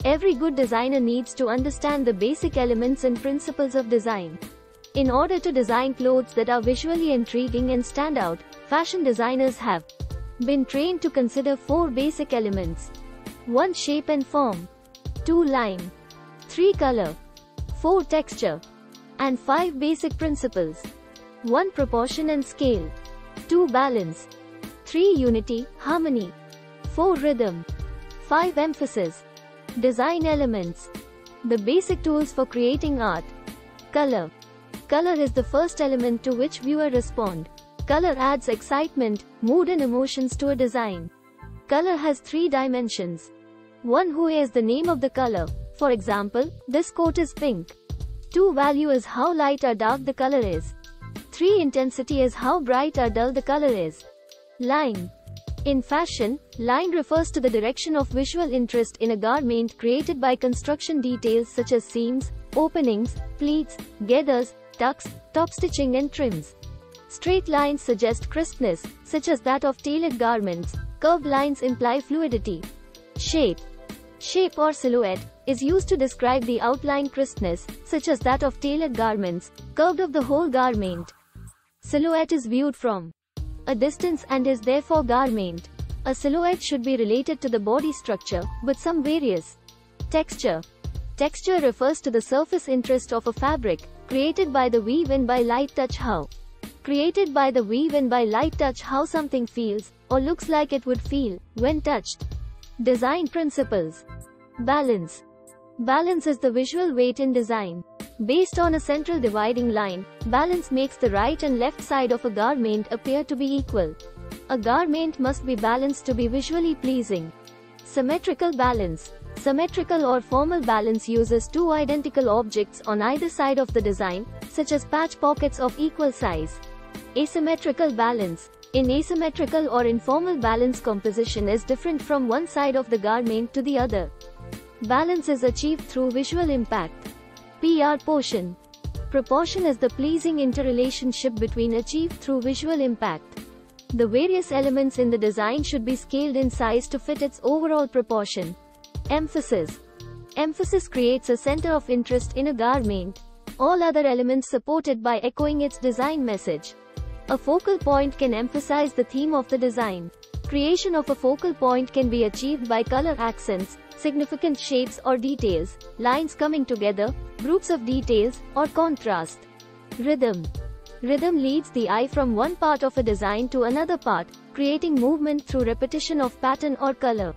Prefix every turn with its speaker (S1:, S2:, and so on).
S1: Every good designer needs to understand the basic elements and principles of design. In order to design clothes that are visually intriguing and stand out, fashion designers have been trained to consider 4 basic elements. 1. Shape and form. 2. Line. 3. Color. 4. Texture. And 5. Basic principles. 1. Proportion and scale. 2. Balance. 3. Unity, harmony. 4. Rhythm. 5. Emphasis. Design elements. The basic tools for creating art. Color. Color is the first element to which viewers respond. Color adds excitement, mood and emotions to a design. Color has 3 dimensions. 1. Hue is the name of the color. For example, this coat is pink. 2. Value is how light or dark the color is. 3. Intensity is how bright or dull the color is. Line. In fashion, line refers to the direction of visual interest in a garment created by construction details such as seams, openings, pleats, gathers, tucks, top stitching and trims. Straight lines suggest crispness, such as that of tailored garments. Curved lines imply fluidity. Shape. Shape or silhouette is used to describe the outline crispness, such as that of tailored garments, curved of the whole garment. Silhouette is viewed from a distance and is therefore garment. A silhouette should be related to the body structure, but some varies. Texture. Texture refers to the surface interest of a fabric, created by the weave and by light touch how. Created by the weave and by light touch how something feels, or looks like it would feel, when touched. Design principles. Balance. Balance is the visual weight in design. Based on a central dividing line, balance makes the right and left side of a garment appear to be equal. A garment must be balanced to be visually pleasing. Symmetrical balance. Symmetrical or formal balance uses 2 identical objects on either side of the design, such as patch pockets of equal size. Asymmetrical balance. In asymmetrical or informal balance, composition is different from one side of the garment to the other. Balance is achieved through visual impact. Proportion. Proportion is the pleasing interrelationship between achieved through visual impact. The various elements in the design should be scaled in size to fit its overall proportion. Emphasis. Emphasis creates a center of interest in a garment. All other elements supported by echoing its design message. A focal point can emphasize the theme of the design. Creation of a focal point can be achieved by color accents, significant shapes or details, lines coming together, groups of details, or contrast. Rhythm. Rhythm leads the eye from one part of a design to another part, creating movement through repetition of pattern or color.